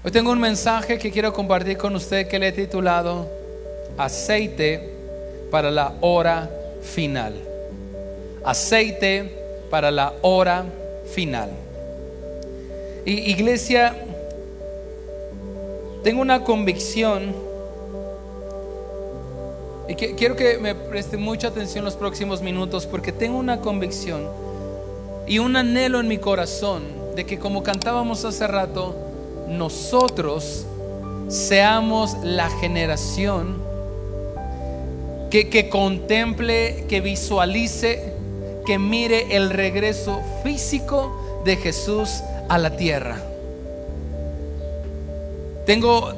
Hoy tengo un mensaje que quiero compartir con usted que le he titulado Aceite para la hora final. Aceite para la hora final. Y iglesia, tengo una convicción y quiero que me preste mucha atención los próximos minutos, porque tengo una convicción y un anhelo en mi corazón de que, como cantábamos hace rato, nosotros seamos la generación que contemple, que visualice, que mire el regreso físico de Jesús a la tierra. Tengo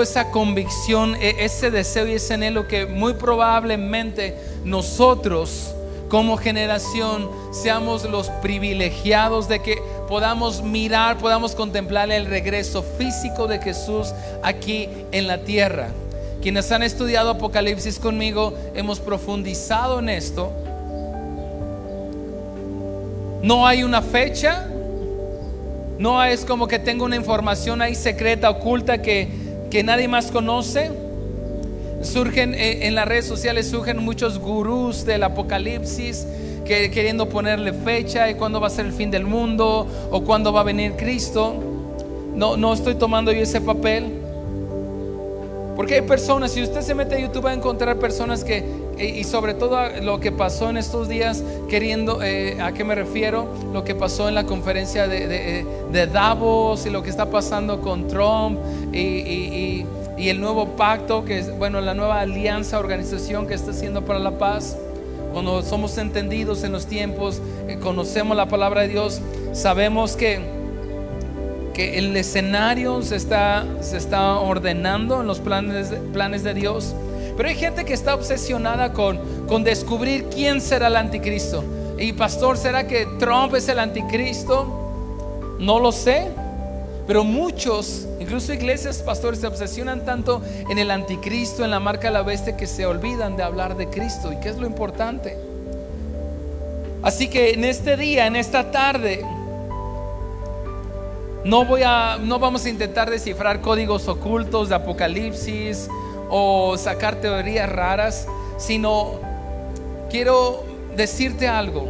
esa convicción, ese deseo y ese anhelo, que muy probablemente nosotros como generación seamos los privilegiados de que podamos mirar, podamos contemplar el regreso físico de Jesús aquí en la tierra. Quienes han estudiado Apocalipsis conmigo, hemos profundizado en esto. No hay una fecha, no es como que tengo una información ahí secreta, oculta, que nadie más conoce. Surgen en las redes sociales, surgen muchos gurús del Apocalipsis queriendo ponerle fecha y cuándo va a ser el fin del mundo o cuándo va a venir Cristo. No estoy tomando yo ese papel, porque hay personas, si usted se mete a YouTube va a encontrar personas que, y sobre todo lo que pasó en estos días, queriendo, ¿a qué me refiero? Lo que pasó en la conferencia de Davos y lo que está pasando con Trump y el nuevo pacto, que es, bueno, la nueva alianza, organización que está haciendo para la paz. Cuando somos entendidos en los tiempos, conocemos la palabra de Dios, sabemos que el escenario se está ordenando en los planes de Dios. Pero hay gente que está obsesionada con descubrir quién será el anticristo. Y pastor, ¿será que Trump es el anticristo? No lo sé. Pero muchos, incluso iglesias, pastores, se obsesionan tanto en el anticristo, en la marca de la bestia, que se olvidan de hablar de Cristo. ¿Y qué es lo importante? Así que en este día, en esta tarde, no vamos a intentar descifrar códigos ocultos de Apocalipsis o sacar teorías raras, sino quiero decirte algo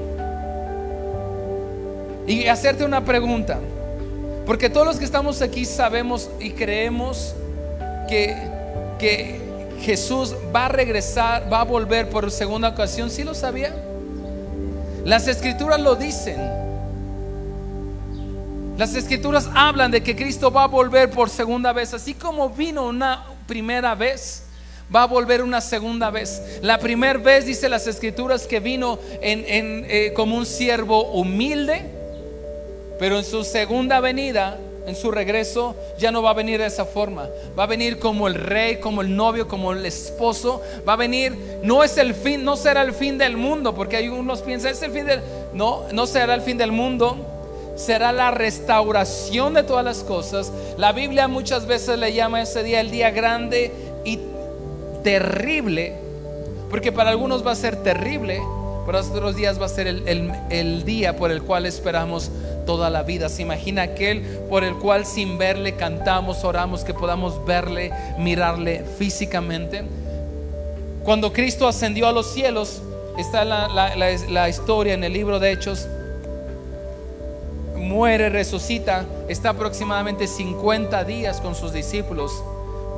y hacerte una pregunta. Porque todos los que estamos aquí sabemos y creemos que Jesús va a regresar, va a volver por segunda ocasión. ¿Sí lo sabía? Las escrituras lo dicen. Las escrituras hablan de que Cristo va a volver por segunda vez. Así como vino una primera vez, va a volver una segunda vez. La primera vez, dice las escrituras, que vino como un siervo humilde. Pero en su segunda venida, en su regreso, ya no va a venir de esa forma. Va a venir como el rey, como el novio, como el esposo. Va a venir, no es el fin, no será el fin del mundo, porque hay unos piensan es el fin del, no será el fin del mundo. Será la restauración de todas las cosas. La Biblia muchas veces le llama ese día el día grande y terrible, porque para algunos va a ser terrible, para otros días va a ser el día por el cual esperamos toda la vida. Se imagina aquel por el cual sin verle cantamos, oramos, que podamos verle, mirarle físicamente. Cuando Cristo ascendió a los cielos, está la historia en el libro de Hechos. Muere, resucita, está aproximadamente 50 días con sus discípulos.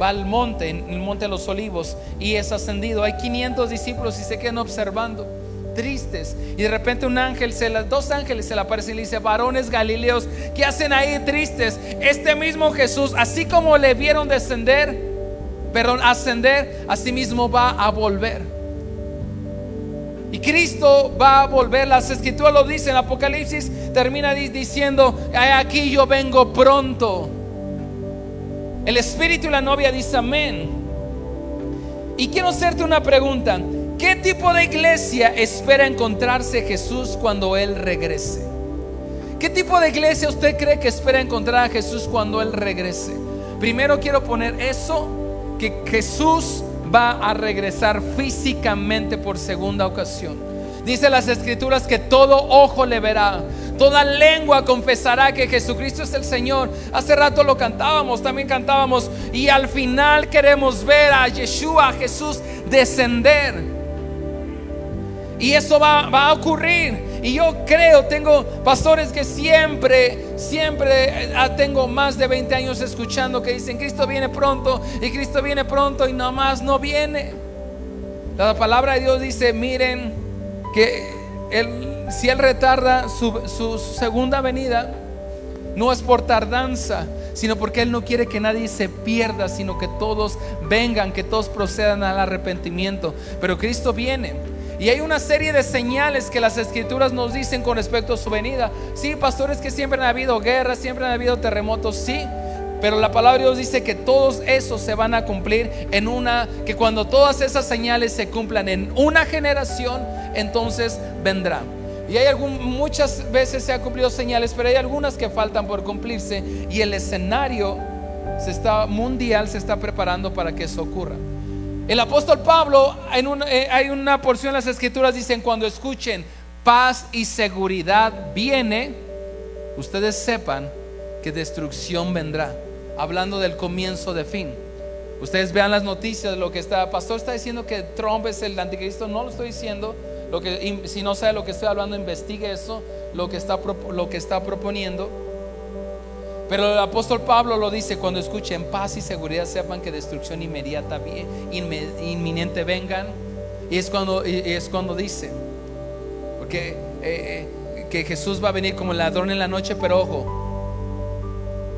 Va al monte, en el monte de los Olivos, y es ascendido. Hay 500 discípulos y se quedan observando, tristes, y de repente dos ángeles se le aparecen y le dice: varones galileos, ¿qué hacen ahí tristes? Este mismo Jesús, así como le vieron ascender, así mismo va a volver. Y Cristo va a volver. Las escrituras lo dicen. Apocalipsis termina diciendo: aquí yo vengo pronto. El Espíritu y la novia dicen amén. Y quiero hacerte una pregunta: ¿qué tipo de iglesia espera encontrarse Jesús cuando Él regrese? ¿Qué tipo de iglesia usted cree que espera encontrar a Jesús cuando Él regrese? Primero quiero poner eso, que Jesús va a regresar físicamente por segunda ocasión. Dice las escrituras que todo ojo le verá, Toda lengua confesará que Jesucristo es el Señor. Hace rato lo cantábamos, también cantábamos. Y al final queremos ver a Yeshua, a Jesús, descender. Y eso va a ocurrir. Y yo creo, tengo pastores que siempre tengo más de 20 años escuchando que dicen: Cristo viene pronto, y Cristo viene pronto, y nomás no viene. La palabra de Dios dice: miren, que si Él retarda su segunda venida, no es por tardanza, sino porque Él no quiere que nadie se pierda, sino que todos vengan, que todos procedan al arrepentimiento. Pero Cristo viene. Y hay una serie de señales que las escrituras nos dicen con respecto a su venida. Sí, pastores, que siempre han habido guerras, siempre han habido terremotos, sí. Pero la palabra de Dios dice que todos esos se van a cumplir que cuando todas esas señales se cumplan en una generación, entonces vendrá. Y muchas veces se han cumplido señales, pero hay algunas que faltan por cumplirse. Y el escenario mundial se está preparando para que eso ocurra. El apóstol Pablo, hay una porción de las escrituras, dicen: cuando escuchen paz y seguridad viene, ustedes sepan que destrucción vendrá. Hablando del comienzo de fin. Ustedes vean las noticias de lo que está. Pastor está diciendo que Trump es el anticristo. No lo estoy diciendo. Si no sabe lo que estoy hablando, investigue eso, lo que está proponiendo. Pero el apóstol Pablo lo dice: cuando escuchen paz y seguridad, sepan que destrucción inmediata, inminente vengan. Y es cuando dice, porque que Jesús va a venir como el ladrón en la noche. Pero ojo,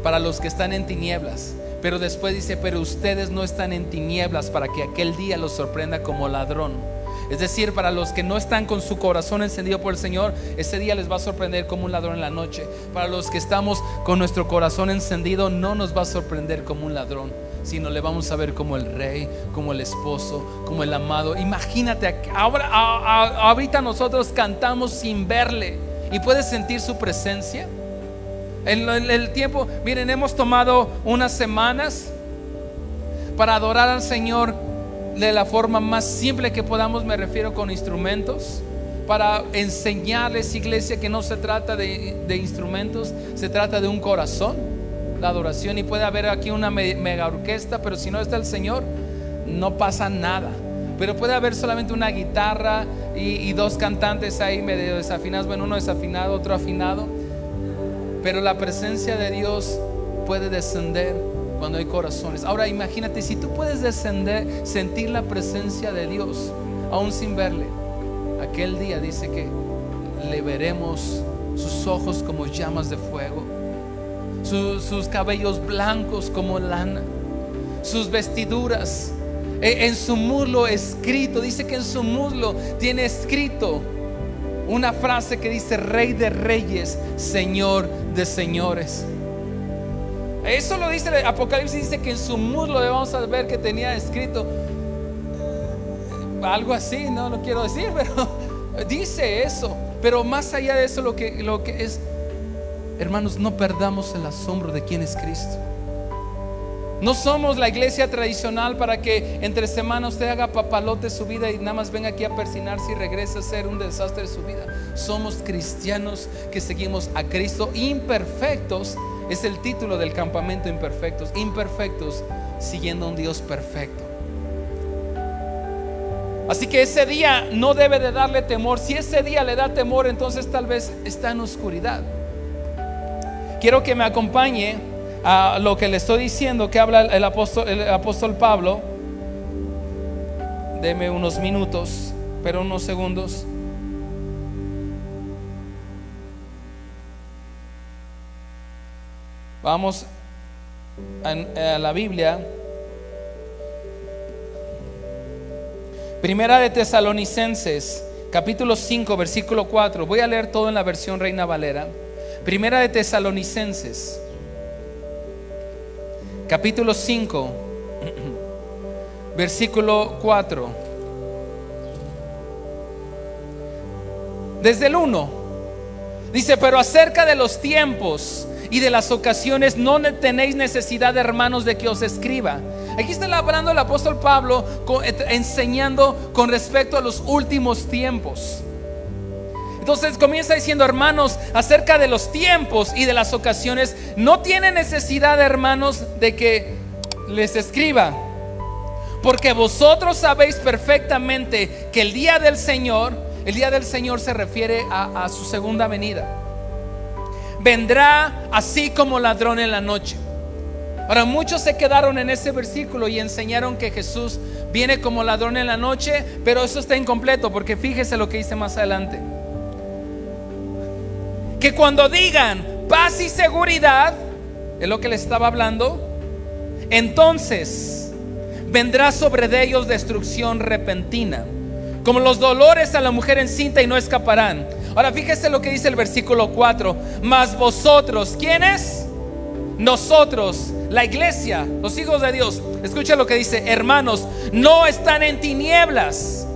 para los que están en tinieblas. Pero después dice: pero ustedes no están en tinieblas para que aquel día los sorprenda como ladrón. Es decir, para los que no están con su corazón encendido por el Señor, ese día les va a sorprender como un ladrón en la noche. Para los que estamos con nuestro corazón encendido, no nos va a sorprender como un ladrón, sino le vamos a ver como el rey, como el esposo, como el amado. Imagínate, ahorita nosotros cantamos sin verle, y puedes sentir su presencia. En el tiempo, miren, hemos tomado unas semanas para adorar al Señor de la forma más simple que podamos. Me refiero con instrumentos, para enseñarles, iglesia, que no se trata de instrumentos, se trata de un corazón, la adoración. Y puede haber aquí una mega orquesta, pero si no está el Señor, no pasa nada. Pero puede haber solamente una guitarra y dos cantantes ahí medio desafinados. Bueno, uno desafinado, otro afinado. Pero la presencia de Dios puede descender cuando hay corazones. Ahora imagínate, si tú puedes descender, sentir la presencia de Dios aún sin verle, aquel día dice que le veremos sus ojos como llamas de fuego, sus cabellos blancos como lana, sus vestiduras, en su muslo escrito. Dice que en su muslo tiene escrito una frase que dice: Rey de reyes, Señor de señores. Eso lo dice el Apocalipsis. Dice que en su muslo vamos a ver que tenía escrito algo así, no lo quiero decir, pero dice eso. Pero más allá de eso, lo que es, hermanos, no perdamos el asombro de quién es Cristo. No somos la iglesia tradicional para que entre semanas usted haga papalote su vida y nada más venga aquí a persinarse y regrese a ser un desastre de su vida. Somos cristianos que seguimos a Cristo, imperfectos. Es el título del campamento: imperfectos. Imperfectos siguiendo a un Dios perfecto. Así que ese día no debe de darle temor. Si ese día le da temor, entonces tal vez está en oscuridad. Quiero que me acompañe a lo que le estoy diciendo, que habla el apóstol Pablo. Deme unos minutos, pero unos segundos. Vamos a la Biblia. Primera de Tesalonicenses, capítulo 5, versículo 4. Voy a leer todo en la versión Reina Valera. Primera de Tesalonicenses, capítulo 5, versículo 4. Desde el 1 dice: pero acerca de los tiempos y de las ocasiones no tenéis necesidad, hermanos, de que os escriba. Aquí está hablando el apóstol Pablo, enseñando con respecto a los últimos tiempos. Entonces comienza diciendo: hermanos, acerca de los tiempos y de las ocasiones, no tiene necesidad, hermanos, de que les escriba, porque vosotros sabéis perfectamente que el día del Señor se refiere a su segunda venida, vendrá así como ladrón en la noche. Ahora, muchos se quedaron en ese versículo y enseñaron que Jesús viene como ladrón en la noche, pero eso está incompleto, porque fíjese lo que dice más adelante: que cuando digan paz y seguridad, es lo que les estaba hablando, entonces vendrá sobre de ellos destrucción repentina, como los dolores a la mujer encinta, y no escaparán. Ahora fíjese lo que dice el versículo 4: mas vosotros, ¿quiénes? Nosotros, la iglesia, los hijos de Dios. Escucha lo que dice: hermanos, no están en tinieblas,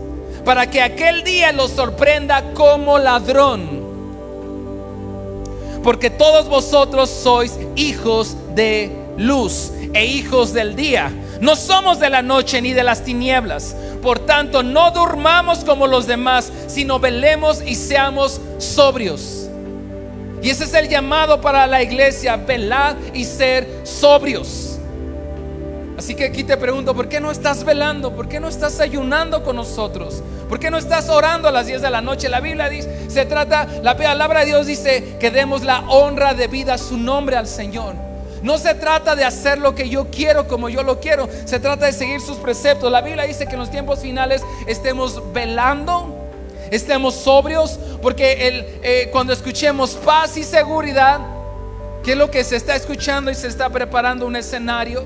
para que aquel día los sorprenda como ladrón, porque todos vosotros sois hijos de luz e hijos del día. No somos de la noche ni de las tinieblas. Por tanto, no durmamos como los demás, sino velemos y seamos sobrios. Y ese es el llamado para la iglesia: velar y ser sobrios. Así que aquí te pregunto: ¿por qué no estás velando? ¿Por qué no estás ayunando con nosotros? ¿Por qué no estás orando a las 10 de la noche? La Biblia dice, la palabra de Dios dice que demos la honra debida a su nombre al Señor. No se trata de hacer lo que yo quiero como yo lo quiero, se trata de seguir sus preceptos. La Biblia dice que en los tiempos finales estemos velando, estemos sobrios, porque cuando escuchemos paz y seguridad, que es lo que se está escuchando, y se está preparando un escenario.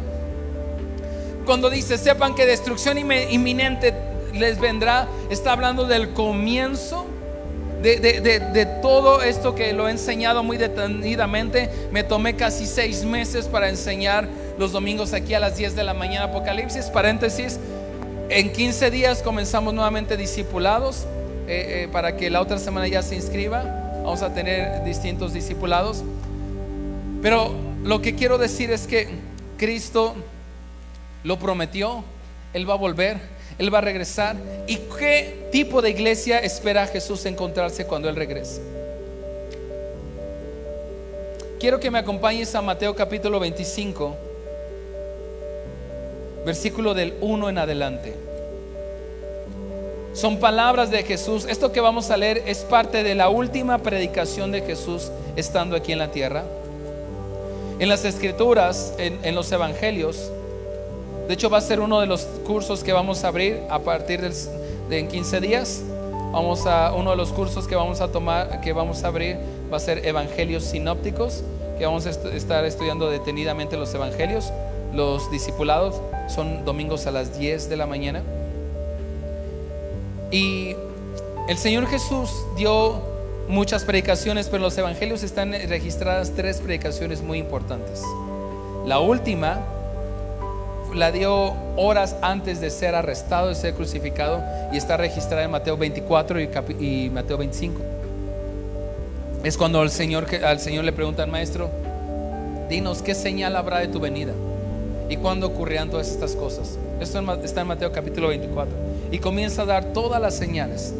Cuando dice sepan que destrucción inminente les vendrá, está hablando del comienzo de todo esto que lo he enseñado muy detenidamente. Me tomé casi 6 meses para enseñar los domingos aquí a las 10 de la mañana Apocalipsis. Paréntesis: en 15 días comenzamos nuevamente discipulados, para que la otra semana ya se inscriba. Vamos a tener distintos discipulados. Pero lo que quiero decir es que Cristo lo prometió. Él va a volver, Él va a regresar. ¿Y qué tipo de iglesia espera Jesús encontrarse cuando Él regrese? Quiero que me acompañes a Mateo capítulo 25, versículo del 1 en adelante. Son palabras de Jesús. Esto que vamos a leer es parte de la última predicación de Jesús estando aquí en la tierra. En las escrituras, en los evangelios, de hecho va a ser uno de los cursos que vamos a abrir a partir de en 15 días. Uno de los cursos que vamos a tomar, que vamos a abrir, va a ser evangelios sinópticos, que vamos a estar estudiando detenidamente los evangelios. Los discipulados son domingos a las 10 de la mañana. Y el Señor Jesús dio muchas predicaciones, pero en los evangelios están registradas 3 predicaciones muy importantes. La última la dio horas antes de ser arrestado, de ser crucificado, y está registrada en Mateo 24 y Mateo 25. Es cuando al Señor le preguntan: maestro, dinos qué señal habrá de tu venida y cuándo ocurrirán todas estas cosas. Esto está en Mateo capítulo 24, y comienza a dar todas las señales.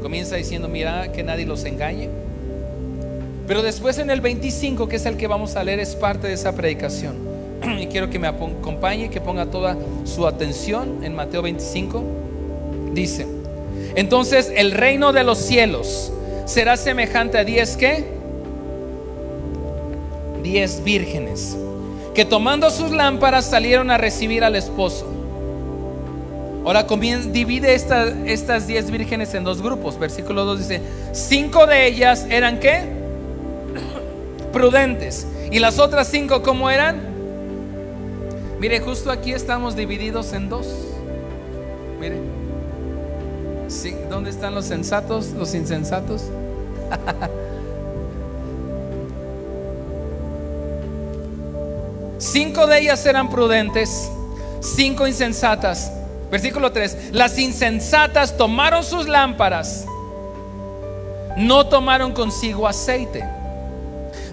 Comienza diciendo: mira que nadie los engañe. Pero después en el 25, que es el que vamos a leer, es parte de esa predicación. Y quiero que me acompañe, que ponga toda su atención en Mateo 25. Dice: entonces el reino de los cielos será semejante a 10 vírgenes que tomando sus lámparas salieron a recibir al esposo. Ahora divide estas 10 vírgenes en 2 grupos. Versículo 2 dice: 5 de ellas eran ¿qué? Prudentes. Y las otras 5, ¿cómo eran? Mire, justo aquí estamos divididos en 2. Mire, sí, ¿dónde están los sensatos, los insensatos? Cinco de ellas eran prudentes, 5 insensatas. Versículo 3: las insensatas tomaron sus lámparas, no tomaron consigo aceite,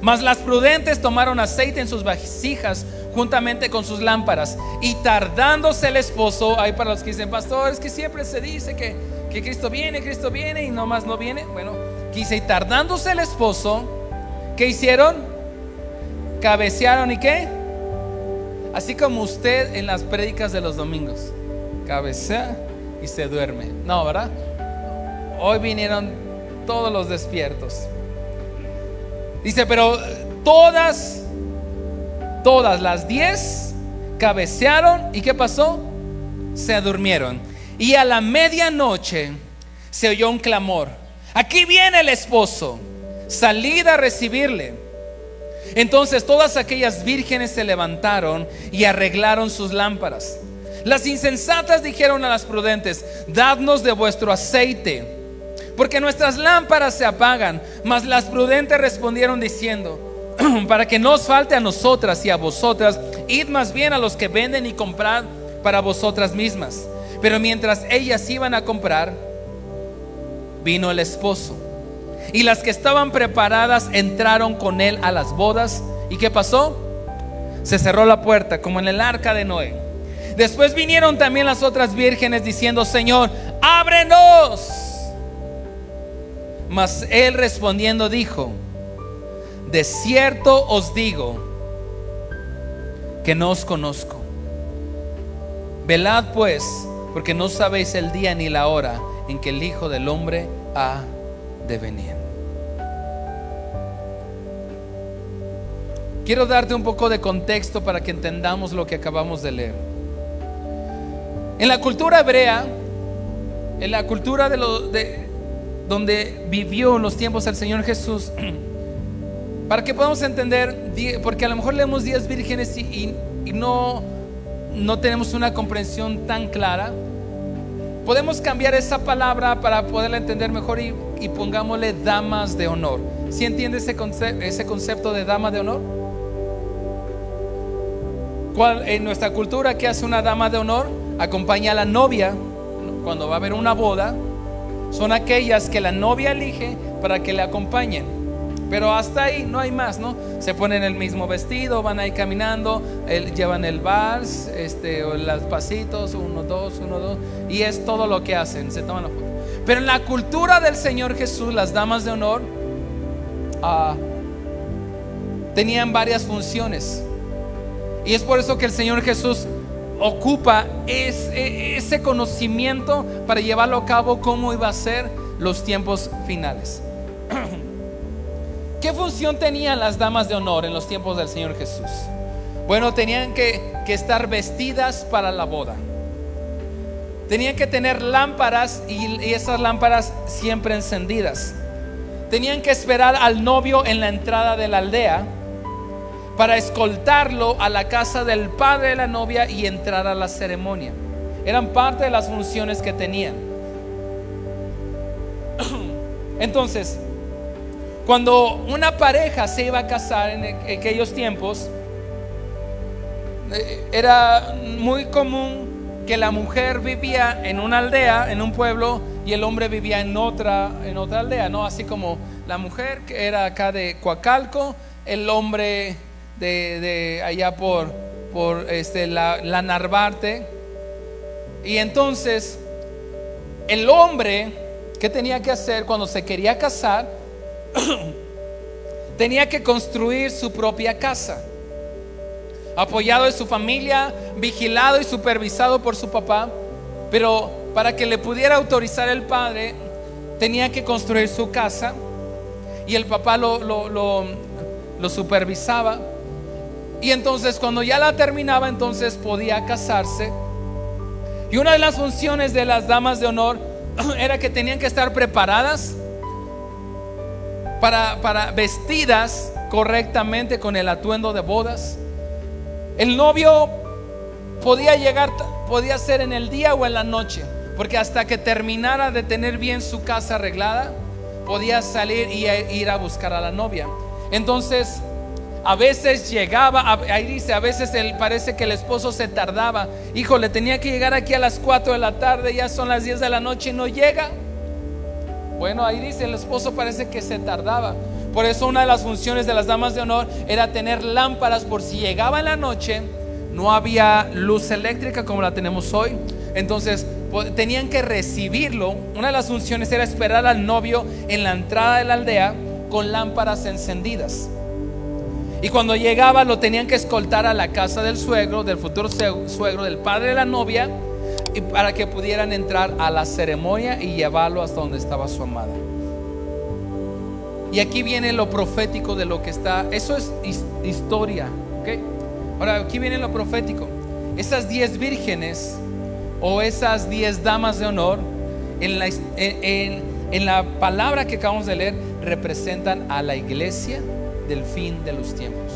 mas las prudentes tomaron aceite en sus vasijas juntamente con sus lámparas. Y tardándose el esposo, hay para los que dicen: pastor, es que siempre se dice que Cristo viene y nomás no viene. Bueno, quise, y tardándose el esposo, ¿qué hicieron? Cabecearon, ¿y qué? Así como usted en las prédicas de los domingos, cabecea y se duerme. No, ¿verdad? Hoy vinieron todos los despiertos. Dice, pero todas las 10 cabecearon, ¿y qué pasó? Se durmieron. Y a la medianoche se oyó un clamor: aquí viene el esposo, salid a recibirle. Entonces todas aquellas vírgenes se levantaron y arreglaron sus lámparas. Las insensatas dijeron a las prudentes: dadnos de vuestro aceite, porque nuestras lámparas se apagan. Mas las prudentes respondieron diciendo: para que no os falte a nosotras y a vosotras, id más bien a los que venden y comprad para vosotras mismas. Pero mientras ellas iban a comprar, vino el esposo, y las que estaban preparadas entraron con él a las bodas. ¿Y qué pasó? Se cerró la puerta, como en el arca de Noé. Después vinieron también las otras vírgenes diciendo: Señor, ábrenos. Mas él respondiendo dijo: de cierto os digo que no os conozco. Velad pues, porque no sabéis el día ni la hora en que el Hijo del Hombre ha de venir. Quiero darte un poco de contexto para que entendamos lo que acabamos de leer. En la cultura hebrea, en la cultura donde vivió en los tiempos del Señor Jesús, para que podamos entender, porque a lo mejor leemos 10 vírgenes y no tenemos una comprensión tan clara, podemos cambiar esa palabra para poderla entender mejor y pongámosle damas de honor. ¿Sí entiende ese concepto de dama de honor? En nuestra cultura, ¿qué hace una dama de honor? Acompaña a la novia cuando va a haber una boda. Son aquellas que la novia elige para que le acompañen, pero hasta ahí no hay más, ¿no? Se ponen el mismo vestido, van ahí caminando, llevan el vals, o los pasitos, 1, 2, 1, 2, y es todo lo que hacen, se toman la foto. Pero en la cultura del Señor Jesús, las damas de honor tenían varias funciones, y es por eso que el Señor Jesús ocupa ese conocimiento para llevarlo a cabo, cómo iba a ser los tiempos finales. ¿Qué función tenían las damas de honor en los tiempos del Señor Jesús? Bueno, tenían que estar vestidas para la boda. Tenían que tener lámparas, y esas lámparas siempre encendidas. Tenían que esperar al novio en la entrada de la aldea para escoltarlo a la casa del padre de la novia y entrar a la ceremonia. Eran parte de las funciones que tenían. Entonces, cuando una pareja se iba a casar en aquellos tiempos, era muy común que la mujer vivía en una aldea, en un pueblo, y el hombre vivía en otra aldea, ¿no? Así como la mujer que era acá de Coacalco, el hombre de allá por la Narvarte. Y entonces el hombre, ¿qué tenía que hacer cuando se quería casar? Tenía que construir su propia casa, apoyado de su familia, vigilado y supervisado por su papá. Pero para que le pudiera autorizar el padre, tenía que construir su casa, y el papá lo supervisaba. Y entonces cuando ya la terminaba, entonces podía casarse. Y una de las funciones de las damas de honor era que tenían que estar preparadas para vestidas correctamente con el atuendo de bodas. El novio podía ser en el día o en la noche, porque hasta que terminara de tener bien su casa arreglada, podía salir y ir a buscar a la novia. Entonces a veces llegaba, ahí dice, a veces parece que el esposo se tardaba. Híjole, tenía que llegar aquí a las 4 de la tarde, ya son las 10 de la noche y no llega. Bueno, ahí dice, el esposo parece que se tardaba. Por eso una de las funciones de las damas de honor era tener lámparas, por si llegaba en la noche, no había luz eléctrica como la tenemos hoy. Entonces tenían que recibirlo. Una de las funciones era esperar al novio en la entrada de la aldea con lámparas encendidas. Y cuando llegaba lo tenían que escoltar a la casa del suegro, del futuro suegro, del padre de la novia, y para que pudieran entrar a la ceremonia y llevarlo hasta donde estaba su amada. Y aquí viene lo profético de lo que está. Eso es historia, ¿okay? Ahora aquí viene lo profético. Esas 10 vírgenes o esas 10 damas de honor en la palabra que acabamos de leer representan a la iglesia del fin de los tiempos.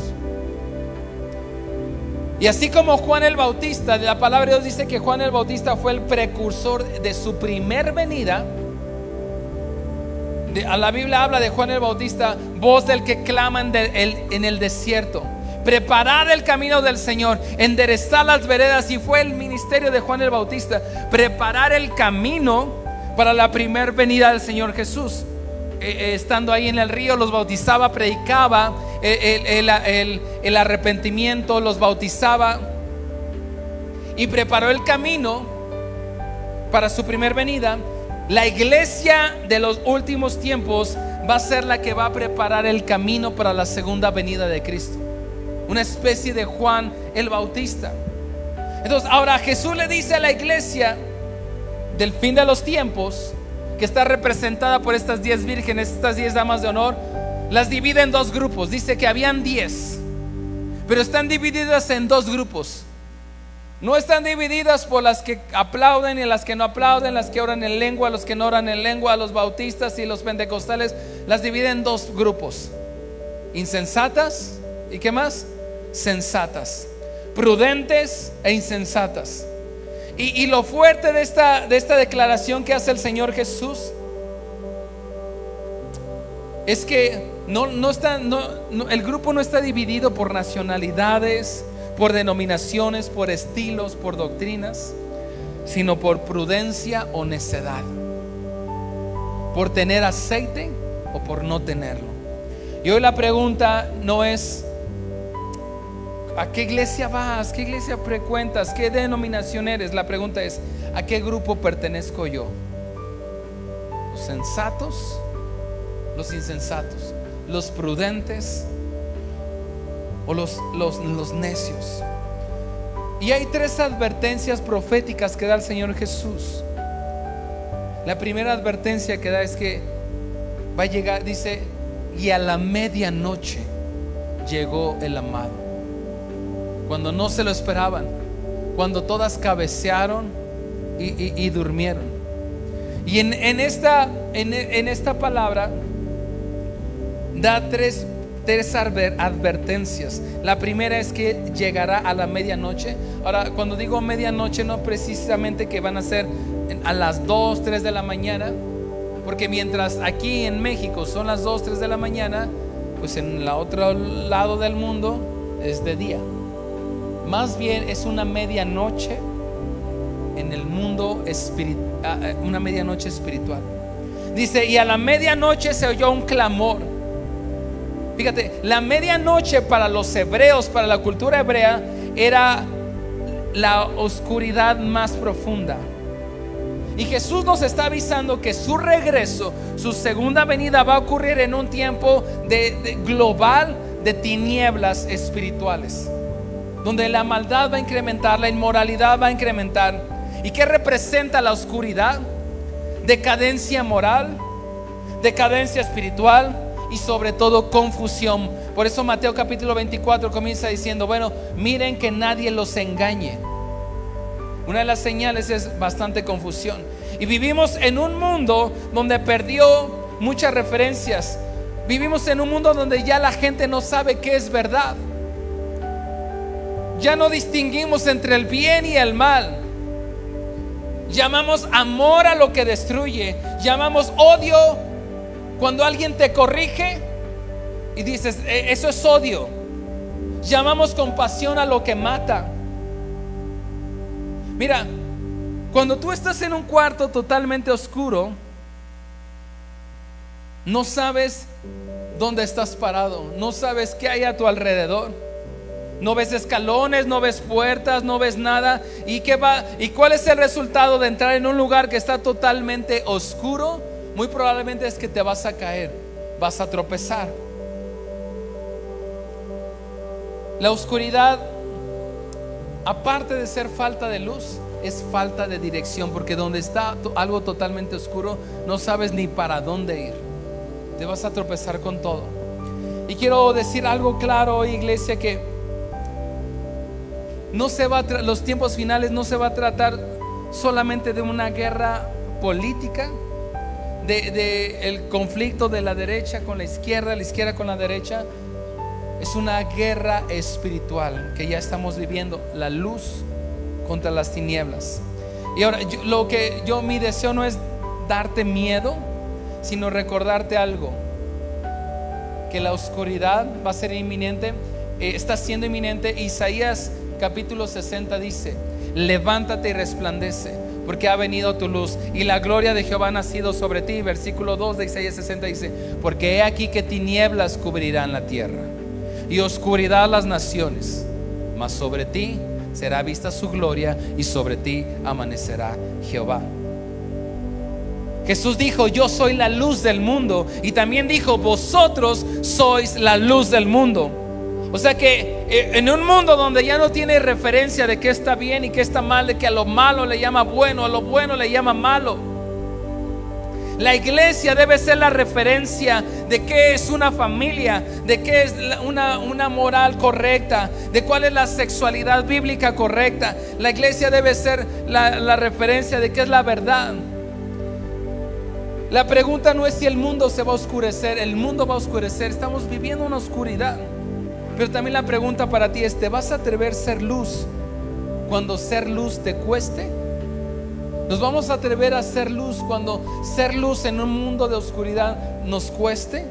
Y así como Juan el Bautista, la palabra de Dios dice que Juan el Bautista fue el precursor de su primer venida. A la Biblia habla de Juan el Bautista, voz del que clama en el desierto, preparad el camino del Señor, enderezad las veredas. Y fue el ministerio de Juan el Bautista, preparar el camino para la primer venida del Señor Jesús. Estando ahí en el río, los bautizaba, predicaba el arrepentimiento, los bautizaba y preparó el camino para su primer venida. La iglesia de los últimos tiempos va a ser la que va a preparar el camino para la segunda venida de Cristo. Una especie de Juan el Bautista. Entonces ahora Jesús le dice a la iglesia del fin de los tiempos, que está representada por estas 10 vírgenes, estas 10 damas de honor, las divide en 2 grupos. Dice que habían 10, pero están divididas en 2 grupos. No están divididas por las que aplauden y las que no aplauden, las que oran en lengua, los que no oran en lengua, los bautistas y los pentecostales. Las divide en 2 grupos: insensatas y ¿qué más? Sensatas, prudentes e insensatas. Y lo fuerte de esta declaración que hace el Señor Jesús es que el grupo no está dividido por nacionalidades, por denominaciones, por estilos, por doctrinas, sino por prudencia o necedad, por tener aceite o por no tenerlo. Y hoy la pregunta no es ¿a qué iglesia vas? ¿Qué iglesia frecuentas? ¿Qué denominación eres? La pregunta es ¿a qué grupo pertenezco yo? ¿Los sensatos? ¿Los insensatos? ¿Los prudentes? ¿O los necios? Y hay 3 advertencias proféticas que da el Señor Jesús. La primera advertencia que da es que va a llegar, dice, y a la medianoche llegó el amado. Cuando no se lo esperaban, cuando todas cabecearon y durmieron. Y en esta palabra da tres advertencias. La primera es que llegará a la medianoche. Ahora, cuando digo medianoche, no precisamente que van a ser a las 2, 3 de la mañana, porque mientras aquí en México son las 2, 3 de la mañana, pues en el otro lado del mundo es de día. Más bien es una medianoche en el mundo espiritual, una medianoche espiritual. Dice, y a la medianoche se oyó un clamor. Fíjate, la medianoche para los hebreos, para la cultura hebrea, era la oscuridad más profunda. Y Jesús nos está avisando que su regreso, su segunda venida, va a ocurrir en un tiempo global de tinieblas espirituales, donde la maldad va a incrementar, la inmoralidad va a incrementar. ¿Y qué representa la oscuridad? Decadencia moral, decadencia espiritual y sobre todo confusión. Por eso Mateo capítulo 24 comienza diciendo, bueno, miren que nadie los engañe. Una de las señales es bastante confusión. Y vivimos en un mundo donde perdió muchas referencias. Vivimos en un mundo donde ya la gente no sabe qué es verdad. Ya no distinguimos entre el bien y el mal. Llamamos amor a lo que destruye. Llamamos odio cuando alguien te corrige y dices, eso es odio. Llamamos compasión a lo que mata. Mira, cuando tú estás en un cuarto totalmente oscuro, no sabes dónde estás parado, no sabes qué hay a tu alrededor, No ves escalones, no ves puertas, no ves nada. ¿Y qué va? ¿Y cuál es el resultado de entrar en un lugar que está totalmente oscuro? Muy probablemente es que te vas a caer, vas a tropezar. La oscuridad, aparte de ser falta de luz, es falta de dirección, porque donde está algo totalmente oscuro, no sabes ni para dónde ir. Te vas a tropezar con todo. Y quiero decir algo claro hoy, iglesia, que no se va los tiempos finales no se va a tratar solamente de una guerra política, de el conflicto de la derecha con la izquierda con la derecha. Es una guerra espiritual que ya estamos viviendo, la luz contra las tinieblas. Y ahora mi deseo no es darte miedo, sino recordarte algo, que la oscuridad va a ser inminente, está siendo inminente. Isaías capítulo 60 dice: levántate y resplandece, porque ha venido tu luz y la gloria de Jehová ha nacido sobre ti. Versículo 2 de Isaías 60 dice: porque he aquí que tinieblas cubrirán la tierra y oscuridad las naciones, mas sobre ti será vista su gloria y sobre ti amanecerá Jehová. Jesús dijo: yo soy la luz del mundo, y también dijo: vosotros sois la luz del mundo. O sea que en un mundo donde ya no tiene referencia de qué está bien y qué está mal, de que a lo malo le llama bueno, a lo bueno le llama malo, la iglesia debe ser la referencia de qué es una familia, de qué es una moral correcta, de cuál es la sexualidad bíblica correcta. La iglesia debe ser la referencia de qué es la verdad. La pregunta no es si el mundo se va a oscurecer. El mundo va a oscurecer, estamos viviendo una oscuridad. Pero también la pregunta para ti es: ¿te vas a atrever a ser luz cuando ser luz te cueste? ¿Nos vamos a atrever a ser luz cuando ser luz en un mundo de oscuridad nos cueste?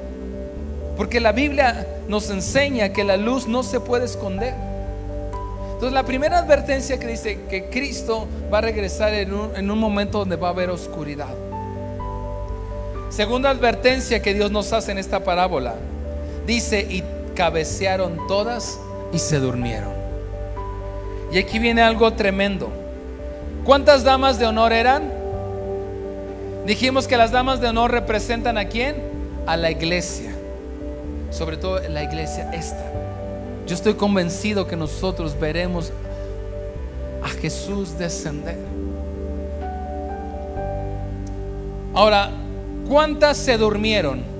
Porque la Biblia nos enseña que la luz no se puede esconder. Entonces la primera advertencia que dice que Cristo va a regresar en un momento donde va a haber oscuridad. Segunda advertencia que Dios nos hace en esta parábola, dice: y cabecearon todas y se durmieron. Y aquí viene algo tremendo. ¿Cuántas damas de honor eran? Dijimos que las damas de honor representan ¿a quién? A la iglesia. Sobre todo la iglesia esta. Yo estoy convencido que nosotros veremos a Jesús descender. Ahora, ¿cuántas se durmieron?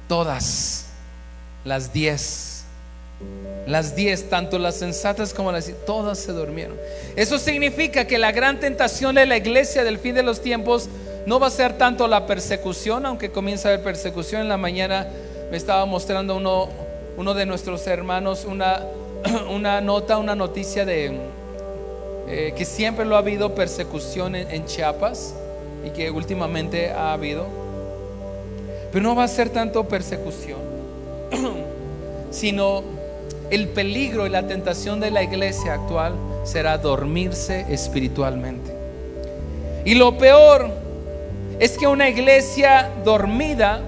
Todas. Las 10. Las 10, tanto las sensatas como las, todas se durmieron. Eso significa que la gran tentación de la iglesia del fin de los tiempos no va a ser tanto la persecución, aunque comienza a haber persecución. En la mañana me estaba mostrando uno de nuestros hermanos una noticia de que siempre lo ha habido persecución en Chiapas, y que últimamente ha habido. Pero no va a ser tanto persecución, sino el peligro y la tentación de la iglesia actual será dormirse espiritualmente. Y lo peor es que una iglesia dormida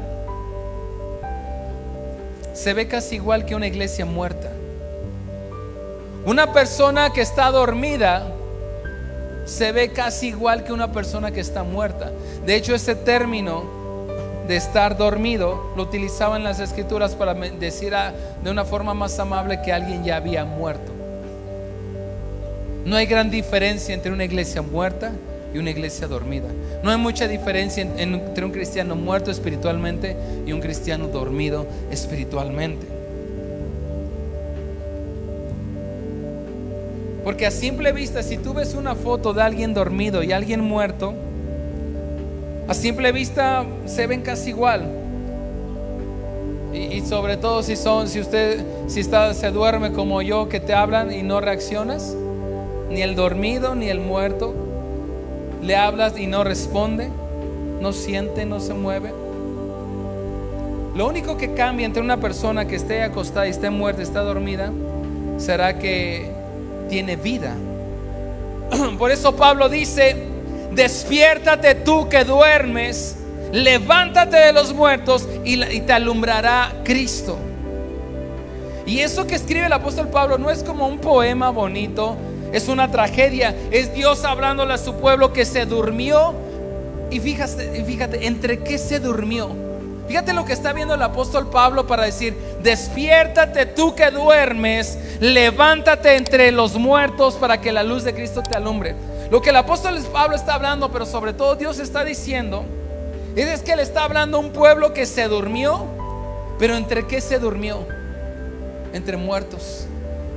se ve casi igual que una iglesia muerta. Una persona que está dormida se ve casi igual que una persona que está muerta. De hecho, ese término de estar dormido lo utilizaban las escrituras para decir de una forma más amable que alguien ya había muerto. No hay gran diferencia entre una iglesia muerta y una iglesia dormida. No hay mucha diferencia entre un cristiano muerto espiritualmente y un cristiano dormido espiritualmente. Porque a simple vista, si tú ves una foto de alguien dormido y alguien muerto, a simple vista se ven casi igual. Y sobre todo si usted se duerme como yo, que te hablan y no reaccionas, ni el dormido ni el muerto, le hablas y no responde, no siente, no se mueve. Lo único que cambia entre una persona que esté acostada y esté muerta, está dormida, será que tiene vida. Por eso Pablo dice: despiértate tú que duermes, levántate de los muertos y te alumbrará Cristo. Y eso que escribe el apóstol Pablo no es como un poema bonito, es una tragedia. Es Dios hablándole a su pueblo que se durmió. Y fíjate, ¿entre qué se durmió? Fíjate lo que está viendo el apóstol Pablo para decir: despiértate tú que duermes, levántate entre los muertos para que la luz de Cristo te alumbre. Lo que el apóstol Pablo está hablando, pero sobre todo Dios está diciendo, es que él está hablando a un pueblo que se durmió. Pero ¿entre qué se durmió? Entre muertos,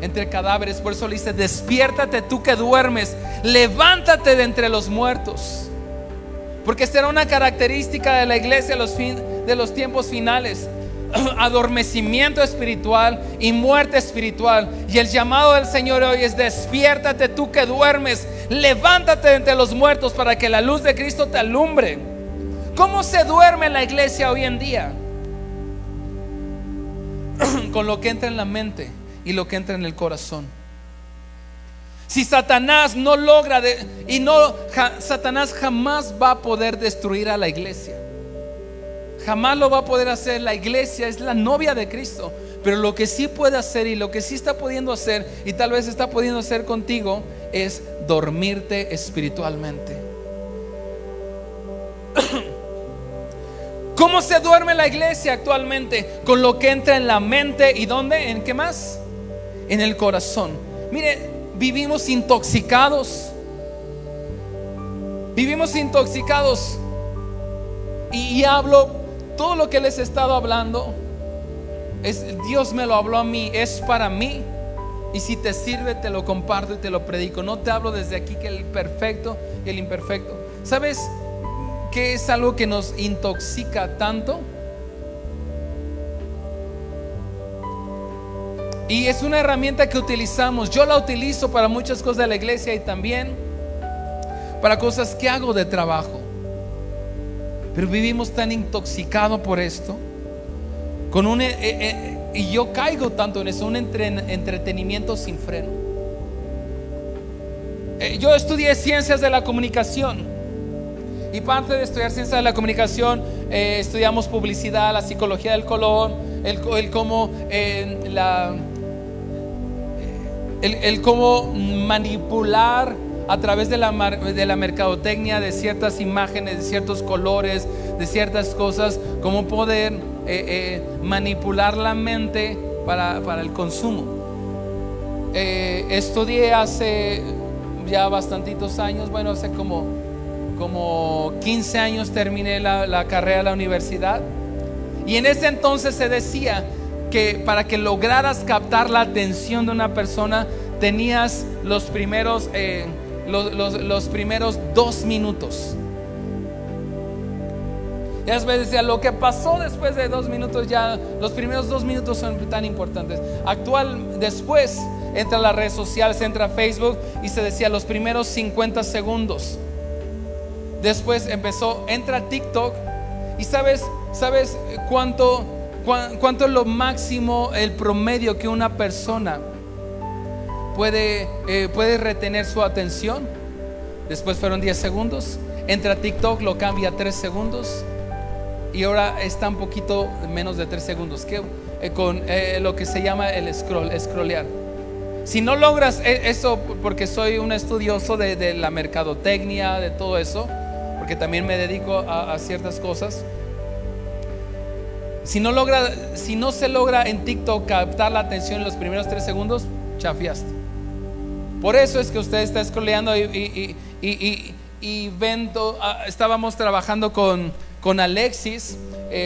entre cadáveres. Por eso le dice: despiértate tú que duermes, levántate de entre los muertos. Porque esta era una característica de la iglesia de los tiempos finales: adormecimiento espiritual y muerte espiritual. Y el llamado del Señor hoy es: despiértate tú que duermes, levántate de entre los muertos para que la luz de Cristo te alumbre. ¿Cómo se duerme la iglesia hoy en día? Con lo que entra en la mente y lo que entra en el corazón. Si Satanás no logra Satanás jamás va a poder destruir a la iglesia. Jamás lo va a poder hacer. La iglesia es la novia de Cristo. Pero lo que sí puede hacer, y lo que sí está pudiendo hacer, y tal vez está pudiendo hacer contigo, es dormirte espiritualmente. ¿Cómo se duerme la iglesia actualmente? Con lo que entra en la mente. ¿Y dónde? ¿En qué más? En el corazón. Mire, vivimos intoxicados. Vivimos intoxicados. Y hablo, todo lo que les he estado hablando, Dios me lo habló a mí, es para mí. Y si te sirve, te lo comparto y te lo predico. No te hablo desde aquí que el perfecto y el imperfecto. ¿Sabes qué es algo que nos intoxica tanto? Y es una herramienta que utilizamos. Yo la utilizo para muchas cosas de la iglesia y también para cosas que hago de trabajo. Pero vivimos tan intoxicados por esto, y yo caigo tanto en eso, un entretenimiento sin freno. Yo estudié ciencias de la comunicación. Y parte de estudiar ciencias de la comunicación, estudiamos publicidad, la psicología del color, el cómo manipular a través de la mercadotecnia de ciertas imágenes, de ciertos colores, de ciertas cosas, cómo poder manipular la mente para el consumo. Estudié hace ya bastantitos años, bueno, hace como 15 años terminé la carrera de la universidad. Y en ese entonces se decía que para que lograras captar la atención de una persona, tenías los primeros 2 minutos. Y después decía, lo que pasó después de 2 minutos, ya los primeros 2 minutos son tan importantes. Después entra las redes sociales, entra Facebook, y se decía los primeros 50 segundos. Después entra TikTok. Y sabes cuánto es lo máximo, el promedio que una persona puede retener su atención? Después fueron 10 segundos. Entra TikTok, lo cambia a 3 segundos. Y ahora está un poquito menos de 3 segundos, con lo que se llama el scrollear. Si no logras eso, porque soy un estudioso de la mercadotecnia, de todo eso, porque también me dedico a ciertas cosas. Si no se logra en TikTok captar la atención en los primeros 3 segundos, chafiaste. Por eso es que usted está scrolleando y ven. Estábamos trabajando con Alexis,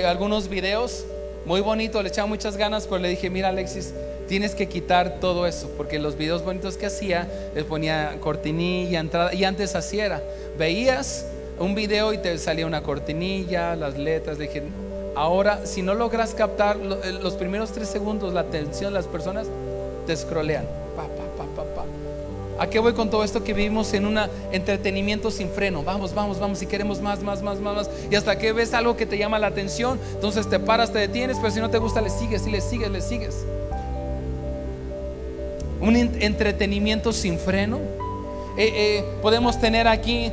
algunos videos muy bonitos, le echaba muchas ganas, pero le dije: mira, Alexis, tienes que quitar todo eso, porque los videos bonitos que hacía, les ponía cortinilla, entrada, y antes así era, veías un video y te salía una cortinilla, las letras. Le dije: ahora, si no logras captar los primeros 3 segundos la atención de las personas, te scrollean. ¿A qué voy con todo esto? Que vivimos en un entretenimiento sin freno. Vamos, y queremos más. Y hasta que ves algo que te llama la atención, entonces te paras, te detienes, pero si no te gusta, le sigues. Un entretenimiento sin freno. Podemos tener aquí,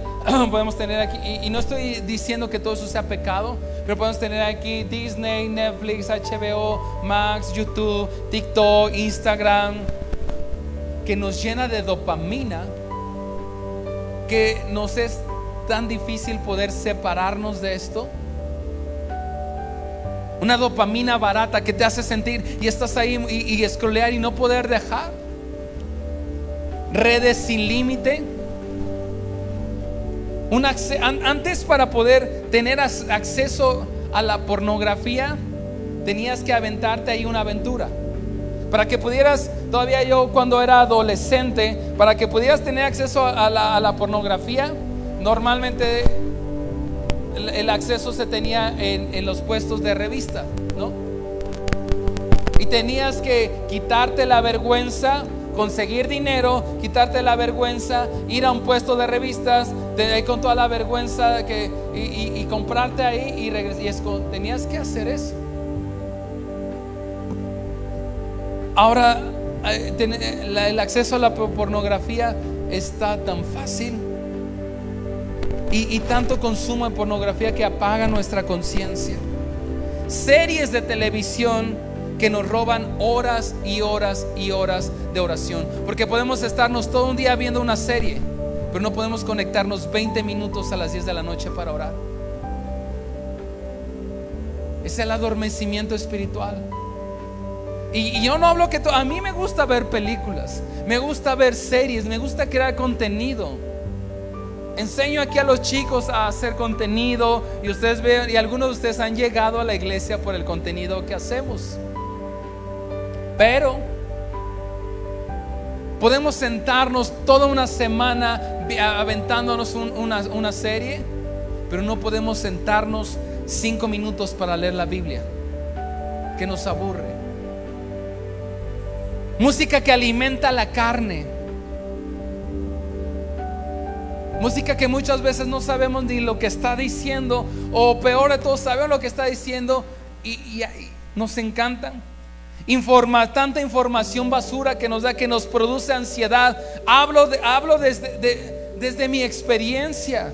y no estoy diciendo que todo eso sea pecado, pero podemos tener aquí Disney, Netflix, HBO, Max, YouTube, TikTok, Instagram, que nos llena de dopamina, que nos es tan difícil poder separarnos de esto. Una dopamina barata que te hace sentir y estás ahí y scrollear y no poder dejar. Redes sin límite. Antes, para poder tener acceso a la pornografía, tenías que aventarte ahí una aventura. Para que pudieras, todavía yo cuando era adolescente, para que pudieras tener acceso a la pornografía, normalmente el acceso se tenía en los puestos de revista, ¿no? Y tenías que quitarte la vergüenza, conseguir dinero, quitarte la vergüenza, ir a un puesto de revistas con toda la vergüenza y comprarte ahí y regresar. Tenías que hacer eso. Ahora el acceso a la pornografía está tan fácil y tanto consumo de pornografía que apaga nuestra conciencia. Series de televisión que nos roban horas y horas y horas de oración, porque podemos estarnos todo un día viendo una serie, pero no podemos conectarnos 20 minutos a las 10 de la noche para orar. Es el adormecimiento espiritual. Y yo no hablo que a mí me gusta ver películas, me gusta ver series, me gusta crear contenido. Enseño aquí a los chicos a hacer contenido y ustedes ven, y algunos de ustedes han llegado a la iglesia por el contenido que hacemos. Pero podemos sentarnos toda una semana aventándonos una serie, pero no podemos sentarnos 5 minutos para leer la Biblia, que nos aburre. Música que alimenta la carne, música que muchas veces no sabemos ni lo que está diciendo, o peor de todo, sabemos lo que está diciendo y nos encantan. Tanta información basura que nos produce ansiedad. Hablo desde mi experiencia.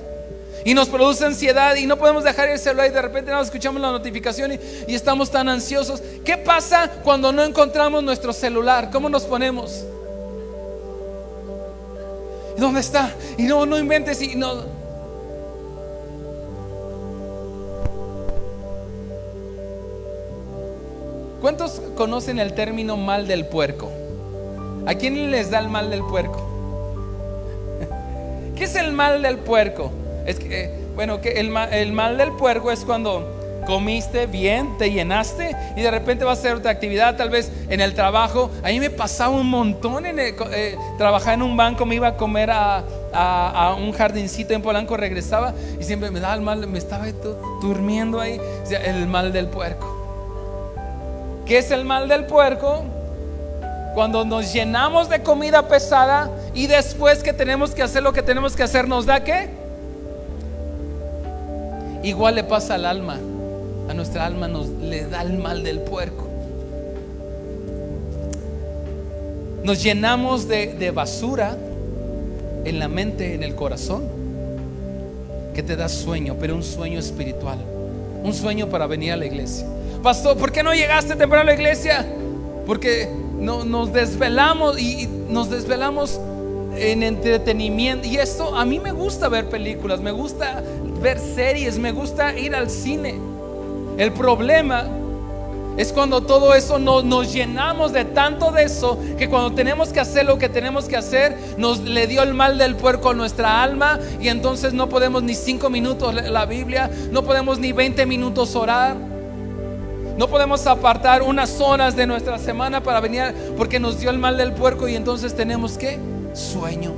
Y nos produce ansiedad y no podemos dejar el celular y de repente nos escuchamos la notificación y estamos tan ansiosos. ¿Qué pasa cuando no encontramos nuestro celular? ¿Cómo nos ponemos? ¿Dónde está? Y no inventes y no. ¿Cuántos conocen el término mal del puerco? ¿A quién les da el mal del puerco? ¿Qué es el mal del puerco? Es que, el mal del puerco es cuando comiste bien, te llenaste y de repente vas a hacer otra actividad, tal vez en el trabajo. A mí me pasaba un montón trabajar en un banco, me iba a comer a un jardincito en Polanco, regresaba y siempre me daba el mal, me estaba durmiendo ahí. O sea, el mal del puerco. ¿Qué es el mal del puerco? Cuando nos llenamos de comida pesada y después que tenemos que hacer lo que tenemos que hacer, ¿nos da qué? Igual le pasa al alma. A nuestra alma le da el mal del puerco. Nos llenamos de basura en la mente, en el corazón, que te da sueño, pero un sueño espiritual, un sueño para venir a la iglesia. Pastor, ¿por qué no llegaste temprano a la iglesia? Porque nos desvelamos y nos desvelamos en entretenimiento. Y esto, a mí me gusta ver películas, me gusta ver series, me gusta ir al cine. El problema es cuando todo eso nos llenamos de tanto de eso, que cuando tenemos que hacer lo que tenemos que hacer, le dio el mal del puerco a nuestra alma. Y entonces no podemos ni 5 minutos leer la Biblia, no podemos ni 20 minutos orar, no podemos apartar unas horas de nuestra semana para venir, porque nos dio el mal del puerco. Y entonces tenemos ¿qué? Sueño.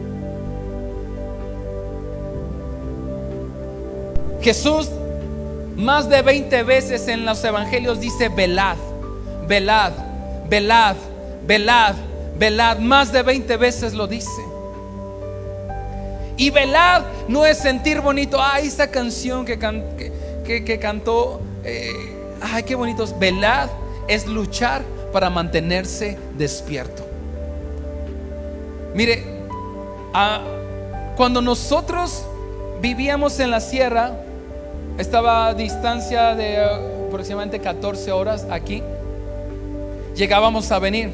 Jesús más de 20 veces en los evangelios dice velad, velad, velad, velad, velad. Más de 20 veces lo dice. Y velad no es sentir bonito. Ay, esa canción que cantó, ay, qué bonitos. Velad es luchar para mantenerse despierto. Mire, cuando nosotros vivíamos en la sierra, Estaba a distancia de aproximadamente 14 horas aquí. Llegábamos a venir.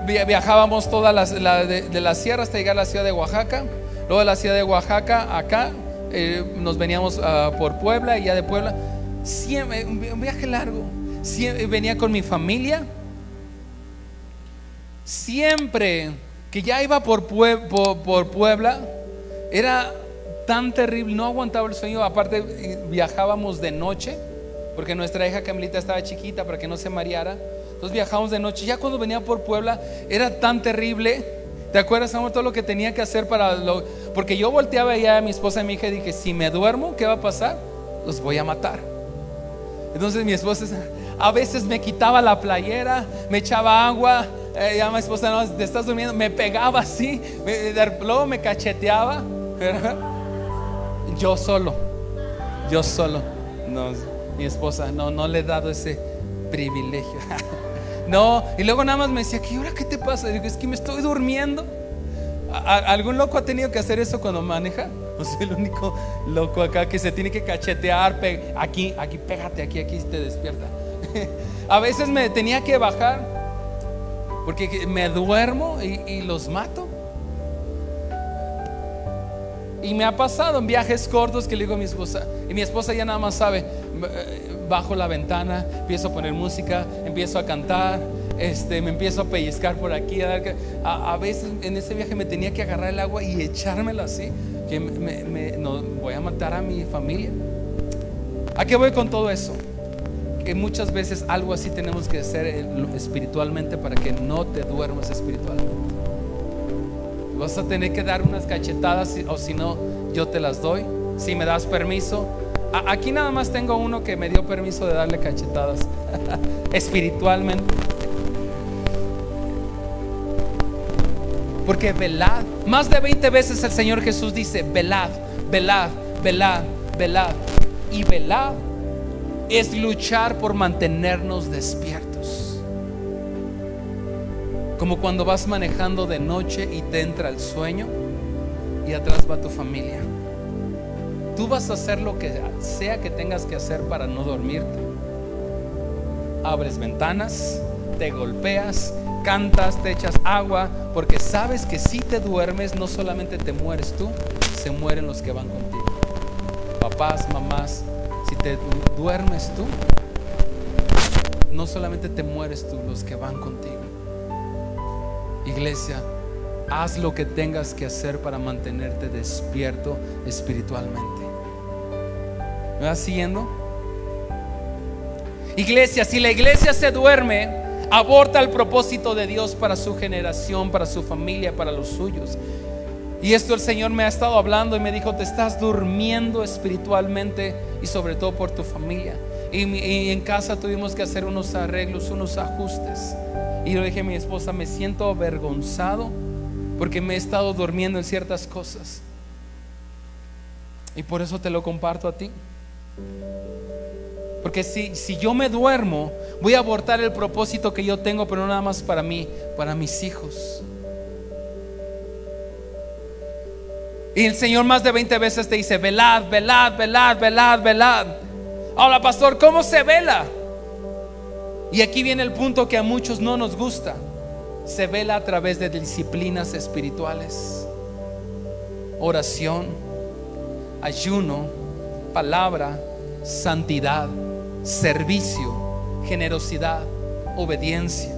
Viajábamos toda de la sierra hasta llegar a la ciudad de Oaxaca. Luego de la ciudad de Oaxaca acá, nos veníamos por Puebla, y ya de Puebla siempre, un viaje largo. Siempre venía con mi familia. Siempre que ya iba por Puebla, era tan terrible, no aguantaba el sueño. Aparte viajábamos de noche, porque nuestra hija Camilita estaba chiquita, para que no se mareara. Entonces viajábamos de noche. Ya cuando venía por Puebla era tan terrible. ¿Te acuerdas, amor, todo lo que tenía que hacer porque yo volteaba ya a mi esposa y mi hija y dije: si me duermo, ¿qué va a pasar? Los voy a matar. Entonces mi esposa a veces me quitaba la playera, me echaba agua. Ya mi esposa: no, te estás durmiendo. Me pegaba así, luego me cacheteaba. Yo solo. No, mi esposa no le he dado ese privilegio. No, y luego nada más me decía: ¿qué hora? ¿Qué te pasa? Y digo: es que me estoy durmiendo. ¿Algún loco ha tenido que hacer eso cuando maneja? No soy el único loco acá que se tiene que cachetear. Aquí, pégate, aquí te despierta. A veces me tenía que bajar porque me duermo y los mato. Y me ha pasado en viajes cortos que le digo a mi esposa, y mi esposa ya nada más sabe. Bajo la ventana, empiezo a poner música, empiezo a cantar, me empiezo a pellizcar por aquí, a veces en ese viaje me tenía que agarrar el agua y echármela así, que no, voy a matar a mi familia. ¿A qué voy con todo eso? Que muchas veces algo así tenemos que hacer espiritualmente, para que no te duermas espiritualmente. Vas a tener que dar unas cachetadas, o si no, yo te las doy, si me das permiso. Aquí nada más tengo uno que me dio permiso de darle cachetadas espiritualmente. Porque velad. Más de 20 veces el Señor Jesús dice: velad, velad, velad, velad. Y velad es luchar por mantenernos despiertos. Como cuando vas manejando de noche y te entra el sueño y atrás va tu familia. Tú vas a hacer lo que sea que tengas que hacer para no dormirte. Abres ventanas, te golpeas, cantas, te echas agua, porque sabes que si te duermes, no solamente te mueres tú, se mueren los que van contigo. Papás, mamás, si te duermes tú, no solamente te mueres tú, los que van contigo. Iglesia, haz lo que tengas que hacer para mantenerte despierto espiritualmente. ¿Me vas siguiendo? Iglesia, si la iglesia se duerme, aborta el propósito de Dios para su generación, para su familia, para los suyos. Y esto el Señor me ha estado hablando y me dijo: te estás durmiendo espiritualmente, y sobre todo por tu familia. Y en casa tuvimos que hacer unos arreglos, unos ajustes. Y yo le dije a mi esposa: me siento avergonzado porque me he estado durmiendo en ciertas cosas. Y por eso te lo comparto a ti. Porque si yo me duermo, voy a abortar el propósito que yo tengo, pero no nada más para mí, para mis hijos. Y el Señor más de 20 veces te dice: velad, velad, velad, velad, velad. Ahora, pastor, ¿cómo se vela? Y aquí viene el punto que a muchos no nos gusta. Se vela a través de disciplinas espirituales: oración, ayuno, palabra, santidad, servicio, generosidad, obediencia.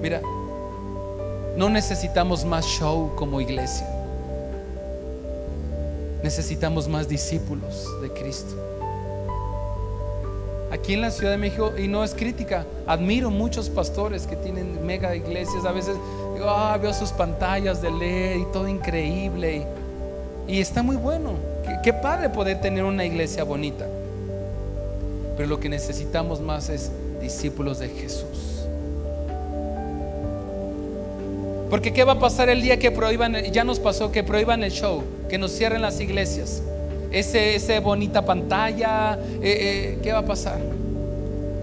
Mira, no necesitamos más show como iglesia. Necesitamos más discípulos de Cristo. Aquí en la Ciudad de México, y no es crítica, admiro muchos pastores que tienen mega iglesias. A veces digo: veo sus pantallas de LED y todo increíble, y está muy bueno. Qué padre poder tener una iglesia bonita. Pero lo que necesitamos más es discípulos de Jesús. Porque ¿qué va a pasar el día que prohíban? Ya nos pasó que prohíban el show, que nos cierren las iglesias. Ese bonita pantalla, ¿qué va a pasar?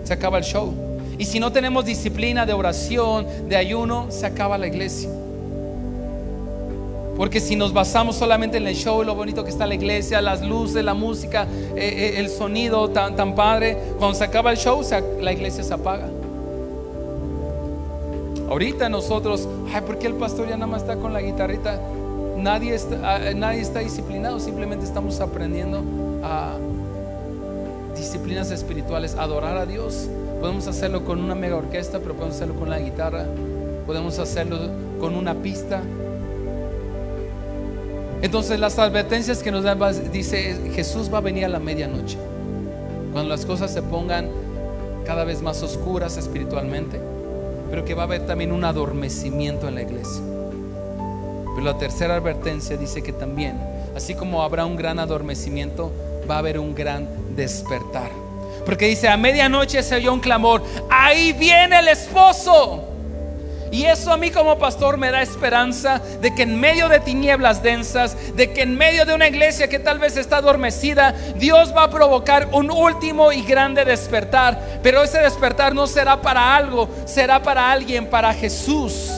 Se acaba el show. Y si no tenemos disciplina de oración, de ayuno, se acaba la iglesia. Porque si nos basamos solamente en el show, lo bonito que está la iglesia, las luces, la música, el sonido tan padre, cuando se acaba el show, la iglesia se apaga. Ahorita nosotros, ¿por qué el pastor ya nada más está con la guitarrita? Nadie está disciplinado, simplemente estamos aprendiendo a disciplinas espirituales, adorar a Dios. Podemos hacerlo con una mega orquesta, pero podemos hacerlo con la guitarra, podemos hacerlo con una pista. Entonces las advertencias que nos dan, dice Jesús va a venir a la medianoche, cuando las cosas se pongan cada vez más oscuras espiritualmente, pero que va a haber también un adormecimiento en la iglesia. Pero la tercera advertencia dice que también, así como habrá un gran adormecimiento, va a haber un gran despertar. Porque dice, a medianoche se oyó un clamor, ahí viene el esposo. Y eso a mí como pastor me da esperanza de que en medio de tinieblas densas, de que en medio de una iglesia que tal vez está adormecida, Dios va a provocar un último y grande despertar. Pero ese despertar no será para algo, será para alguien, para Jesús.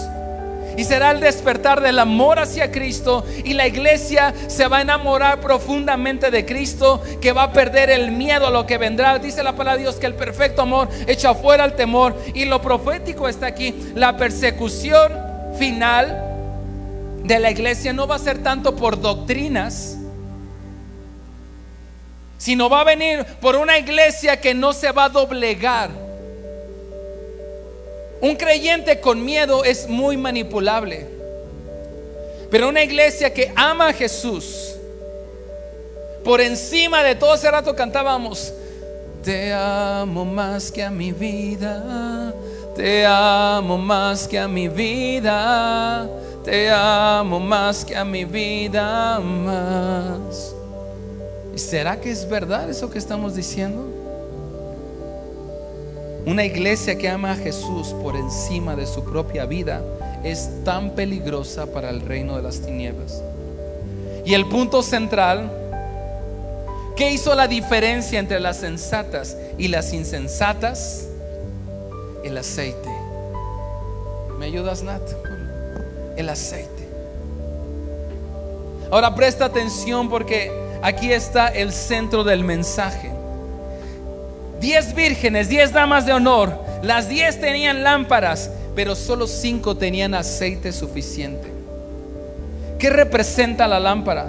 Y será el despertar del amor hacia Cristo, y la iglesia se va a enamorar profundamente de Cristo, que va a perder el miedo a lo que vendrá. Dice la palabra de Dios que el perfecto amor echa fuera el temor. Y lo profético está aquí. La persecución final de la iglesia no va a ser tanto por doctrinas, sino va a venir por una iglesia que no se va a doblegar. Un creyente con miedo es muy manipulable, pero una iglesia que ama a Jesús por encima de todo. Hace rato cantábamos, te amo más que a mi vida, te amo más que a mi vida, te amo más que a mi vida más. ¿Y será que es verdad eso que estamos diciendo? Una iglesia que ama a Jesús por encima de su propia vida es tan peligrosa para el reino de las tinieblas. Y el punto central, ¿qué hizo la diferencia entre las sensatas y las insensatas? El aceite. ¿Me ayudas, Nat? El aceite. Ahora presta atención, porque aquí está el centro del mensaje. 10 vírgenes, 10 damas de honor. Las 10 tenían lámparas, pero solo 5 tenían aceite suficiente. ¿Qué representa la lámpara?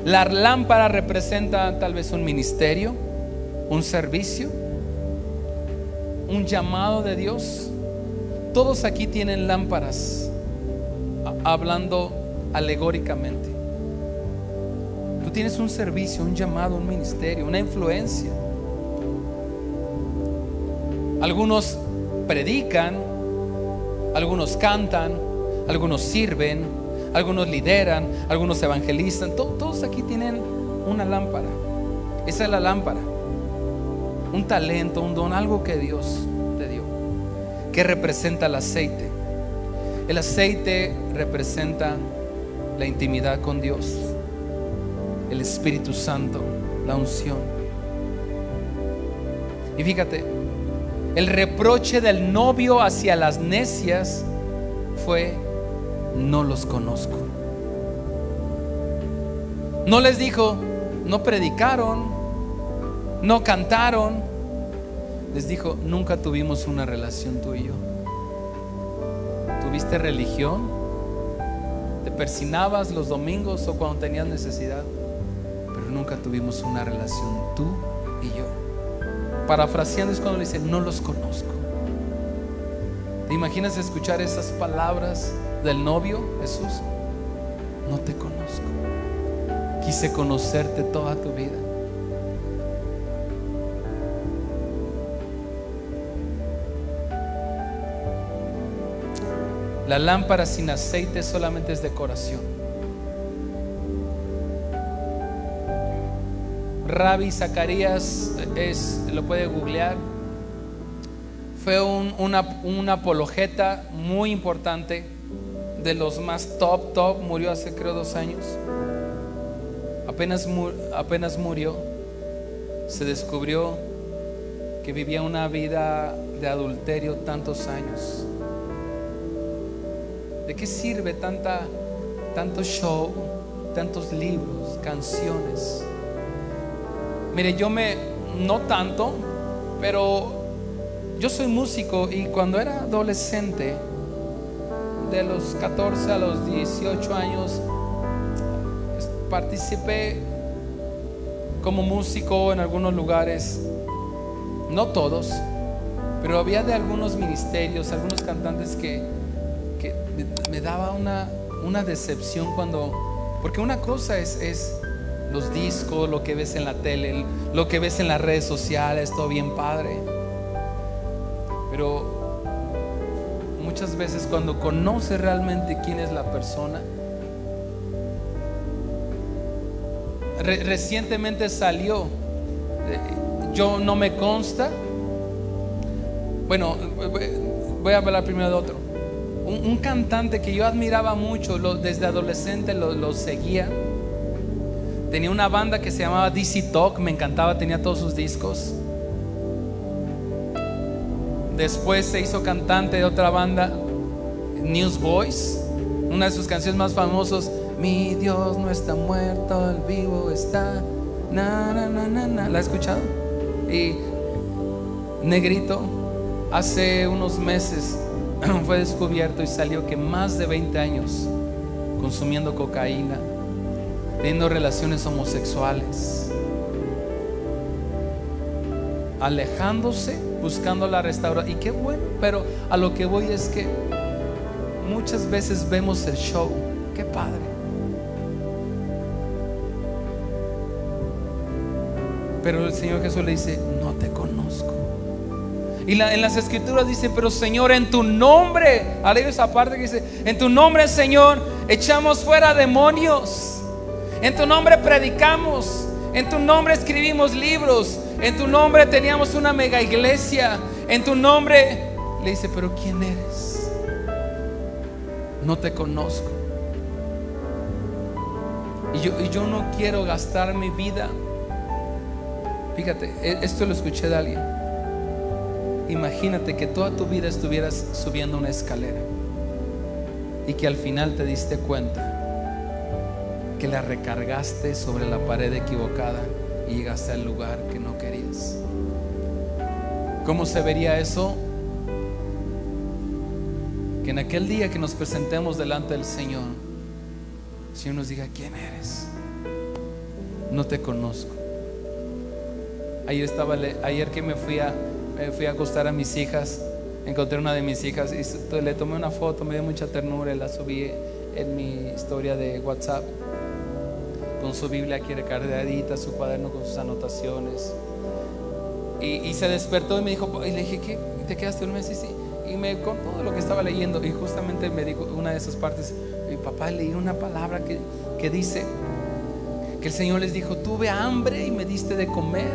La lámpara representa tal vez un ministerio, un servicio, un llamado de Dios. Todos aquí tienen lámparas, hablando alegóricamente. Tú tienes un servicio, un llamado, un ministerio, una influencia. Algunos predican, algunos cantan, algunos sirven, algunos lideran, algunos evangelizan. Todos aquí tienen una lámpara. Esa es la lámpara. Un talento, un don, algo que Dios te dio. ¿Qué representa el aceite? El aceite representa la intimidad con Dios, el Espíritu Santo, la unción. Y fíjate, el reproche del novio hacia las necias fue: no los conozco. No les dijo, no predicaron, no cantaron. Les dijo, nunca tuvimos una relación tú y yo. ¿Tuviste religión? ¿Te persinabas los domingos o cuando tenías necesidad? Pero nunca tuvimos una relación tú y yo. Parafraseando es cuando le dice, no los conozco. ¿Te imaginas escuchar esas palabras del novio Jesús? No te conozco. Quise conocerte toda tu vida. La lámpara sin aceite solamente es decoración. Rabbi Zacarías, lo puede googlear, fue un apologeta muy importante, de los más top. Murió hace creo 2 años. Apenas murió, se descubrió que vivía una vida de adulterio tantos años. ¿De qué sirve tanta tanto show, tantos libros, canciones. Mire, no tanto, pero yo soy músico, y cuando era adolescente, de los 14 a los 18 años, participé como músico en algunos lugares, no todos, pero había de algunos ministerios, algunos cantantes que me daba una decepción porque una cosa es los discos, lo que ves en la tele, lo que ves en las redes sociales, todo bien padre, pero muchas veces cuando conoces realmente quién es la persona. Recientemente salió, yo no me consta, bueno, voy a hablar primero de otro, un cantante que yo admiraba mucho, desde adolescente lo seguía. Tenía una banda que se llamaba DC Talk, me encantaba, tenía todos sus discos. Después se hizo cantante de otra banda, Newsboys. Una de sus canciones más famosas: mi Dios no está muerto, el vivo está. Na, na, na, na, na. ¿La has escuchado? Y negrito, hace unos meses fue descubierto y salió que más de 20 años consumiendo cocaína, teniendo relaciones homosexuales, alejándose, buscando la restauración. Y qué bueno, pero a lo que voy es que muchas veces vemos el show. Qué padre, pero el Señor Jesús le dice: no te conozco. Y en las escrituras dice: pero Señor, en tu nombre, aleluya, esa parte que dice: en tu nombre, Señor, echamos fuera demonios, en tu nombre predicamos, en tu nombre escribimos libros, en tu nombre teníamos una mega iglesia, en tu nombre. Le dice: pero ¿quién eres? No te conozco. Y yo no quiero gastar mi vida. Fíjate, esto lo escuché de alguien. Imagínate que toda tu vida estuvieras subiendo una escalera y que al final te diste cuenta que la recargaste sobre la pared equivocada y llegaste al lugar que no querías. ¿Cómo se vería eso? Que en aquel día que nos presentemos delante del Señor, el Señor nos diga: ¿quién eres? No te conozco. Ayer que me fui a acostar a mis hijas, encontré una de mis hijas y le tomé una foto, me dio mucha ternura y la subí en mi historia de WhatsApp, con su Biblia aquí recargadita, su cuaderno con sus anotaciones. Y se despertó y me dijo, y le dije: ¿qué? ¿Te quedaste un mes? Sí. Y me contó lo que estaba leyendo, y justamente me dijo una de esas partes: mi papá, leí una palabra que dice que el Señor les dijo: tuve hambre y me diste de comer,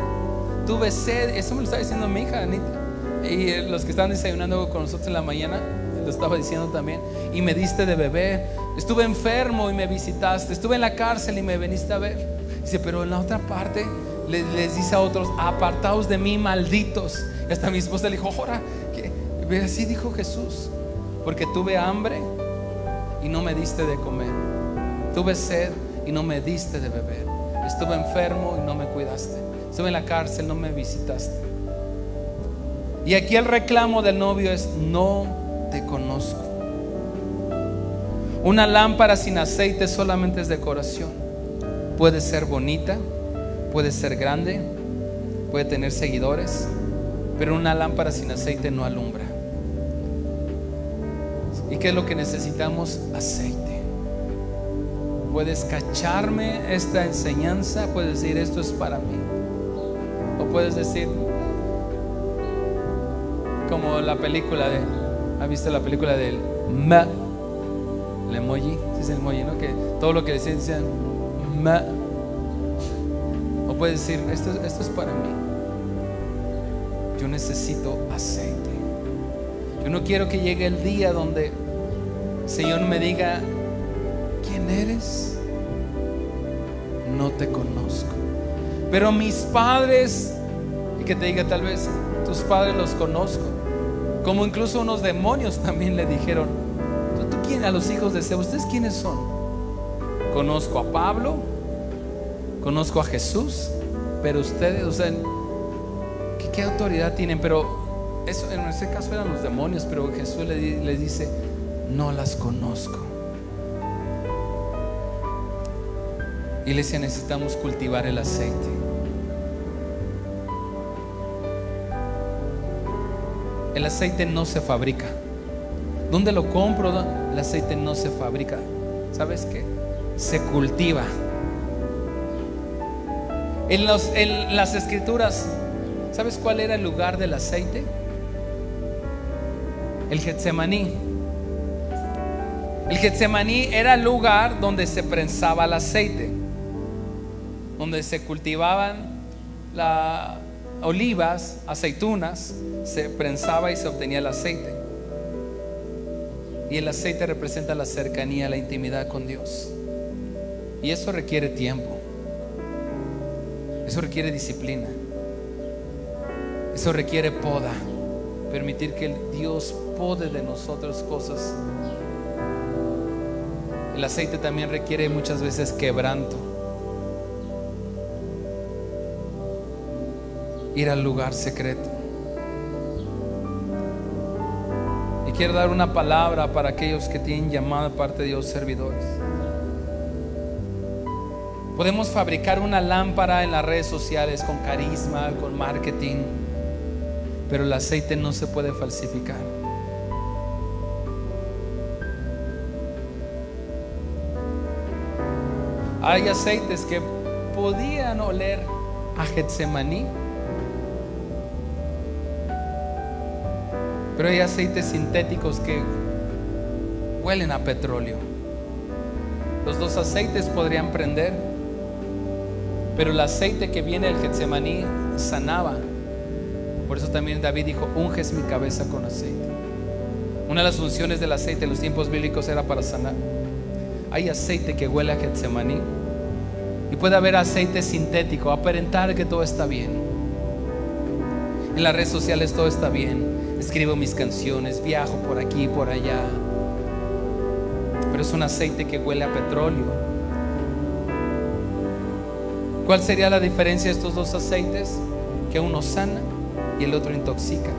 tuve sed. Eso me lo estaba diciendo mi hija Anita, y los que estaban desayunando con nosotros en la mañana lo estaba diciendo también: y me diste de beber. Estuve enfermo y me visitaste, estuve en la cárcel y me viniste a ver. Dice: pero en la otra parte les dice a otros: apartaos de mí, malditos. Y hasta mi esposa le dijo: ahora, así dijo Jesús, porque tuve hambre y no me diste de comer, tuve sed y no me diste de beber, estuve enfermo y no me cuidaste, estuve en la cárcel, no me visitaste. Y aquí el reclamo del novio es: no te conozco. Una lámpara sin aceite solamente es decoración. Puede ser bonita, puede ser grande, puede tener seguidores, pero una lámpara sin aceite no alumbra. ¿Y qué es lo que necesitamos? Aceite. Puedes cacharme esta enseñanza, puedes decir: esto es para mí, o puedes decir como la película ¿has visto la película del ma? El emoji, ¿sí es el emoji, no? Que todo lo que decían ma. O puedes decir: esto es para mí. Yo necesito aceite. Yo no quiero que llegue el día donde el Señor me diga: ¿quién eres? No te conozco. Pero mis padres, y que te diga tal vez: tus padres los conozco. Como incluso unos demonios también le dijeron: ¿tú quién? A los hijos de Seba: ¿ustedes quiénes son? Conozco a Pablo, conozco a Jesús, pero ustedes, o sea, ¿qué autoridad tienen? Pero eso, en ese caso eran los demonios, pero Jesús les dice, no las conozco. Iglesia, necesitamos cultivar el aceite. El aceite no se fabrica. ¿Dónde lo compro? El aceite no se fabrica. ¿Sabes qué? Se cultiva. En las escrituras, ¿sabes cuál era el lugar del aceite? El Getsemaní. El Getsemaní era el lugar donde se prensaba el aceite, donde se cultivaban las olivas, aceitunas, se prensaba y se obtenía el aceite. Y el aceite representa la cercanía, la intimidad con Dios. Y eso requiere tiempo. Eso requiere disciplina. Eso requiere poda. Permitir que el Dios pode de nosotros cosas. El aceite también requiere muchas veces quebranto. Ir al lugar secreto. Y quiero dar una palabra para aquellos que tienen llamada parte de Dios, servidores. Podemos fabricar una lámpara en las redes sociales con carisma, con marketing, pero el aceite no se puede falsificar. Hay aceites que podían oler a Getsemaní, pero hay aceites sintéticos que huelen a petróleo. Los dos aceites podrían prender, pero el aceite que viene del Getsemaní sanaba. Por eso también David dijo: unges mi cabeza con aceite. Una de las funciones del aceite en los tiempos bíblicos era para sanar. Hay aceite que huele a Getsemaní, y puede haber aceite sintético, aparentar que todo está bien. En las redes sociales todo está bien, escribo mis canciones, viajo por aquí y por allá, pero es un aceite que huele a petróleo. ¿Cuál sería la diferencia de estos dos aceites? Que uno sana y el otro intoxica.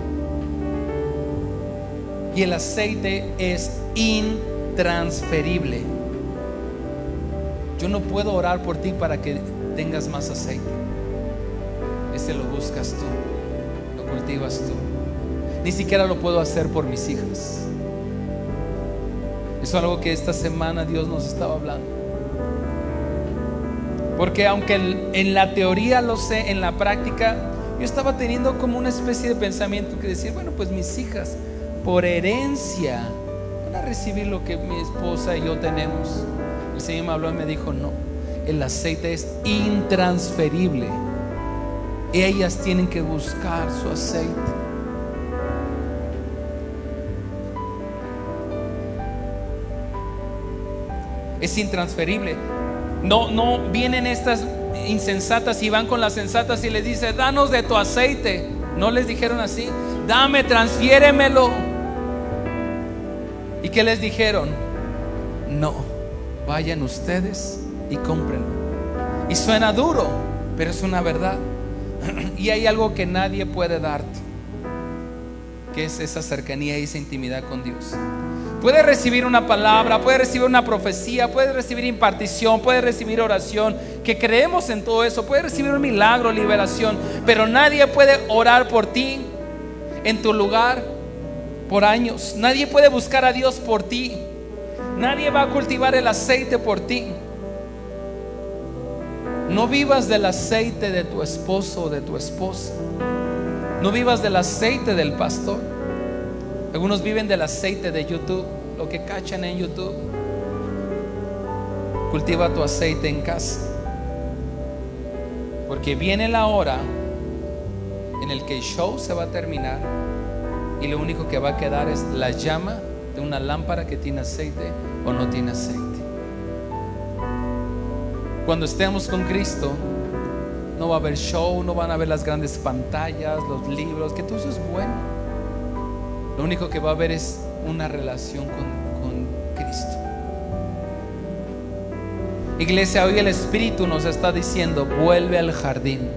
Y el aceite es intransferible. Yo no puedo orar por ti para que tengas más aceite. Ese lo buscas tú, lo cultivas tú. Ni siquiera lo puedo hacer por mis hijas. Eso es algo que esta semana Dios nos estaba hablando. Porque aunque en la teoría lo sé, en la práctica yo estaba teniendo como una especie de pensamiento que decir: bueno, pues mis hijas por herencia van a recibir lo que mi esposa y yo tenemos. El Señor me habló y me dijo: no, el aceite es intransferible. Ellas tienen que buscar su aceite. Es intransferible. No vienen estas insensatas y van con las sensatas y les dice: danos de tu aceite. No les dijeron así: dame, transfiéremelo. ¿Y qué les dijeron? No, vayan ustedes y cómprenlo. Y suena duro, pero es una verdad. Y hay algo que nadie puede darte, que es esa cercanía y esa intimidad con Dios. Puedes recibir una palabra, puedes recibir una profecía, puedes recibir impartición, puedes recibir oración, que creemos en todo eso, puedes recibir un milagro, liberación, pero nadie puede orar por ti en tu lugar por años. Nadie puede buscar a Dios por ti. Nadie va a cultivar el aceite por ti. No vivas del aceite de tu esposo o de tu esposa. No vivas del aceite del pastor. Algunos viven del aceite de YouTube, lo que cachan en YouTube. Cultiva tu aceite en casa, porque viene la hora en el que el show se va a terminar y lo único que va a quedar es la llama de una lámpara que tiene aceite o no tiene aceite. Cuando estemos con Cristo, no va a haber show, no van a haber las grandes pantallas, los libros, que todo eso es bueno. Lo único que va a haber es una relación con Cristo. Iglesia, hoy el Espíritu nos está diciendo: vuelve al jardín.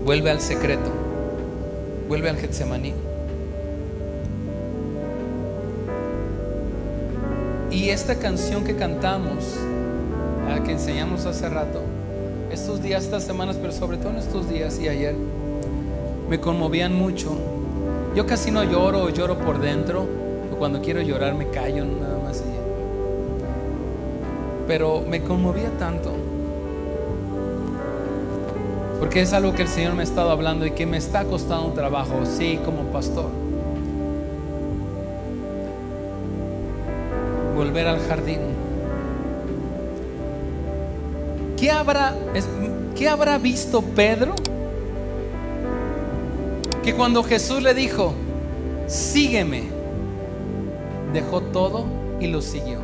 Vuelve al secreto. Vuelve al Getsemaní. Y esta canción que cantamos, que enseñamos hace rato, estos días, estas semanas, pero sobre todo en estos días y ayer, me conmovían mucho. Yo casi no lloro, lloro por dentro. Cuando quiero llorar me callo nada más. Pero me conmovía tanto, porque es algo que el Señor me ha estado hablando y que me está costando un trabajo, sí, como pastor. Volver al jardín. ¿Qué habrá visto Pedro? Que cuando Jesús le dijo: sígueme, dejó todo y lo siguió.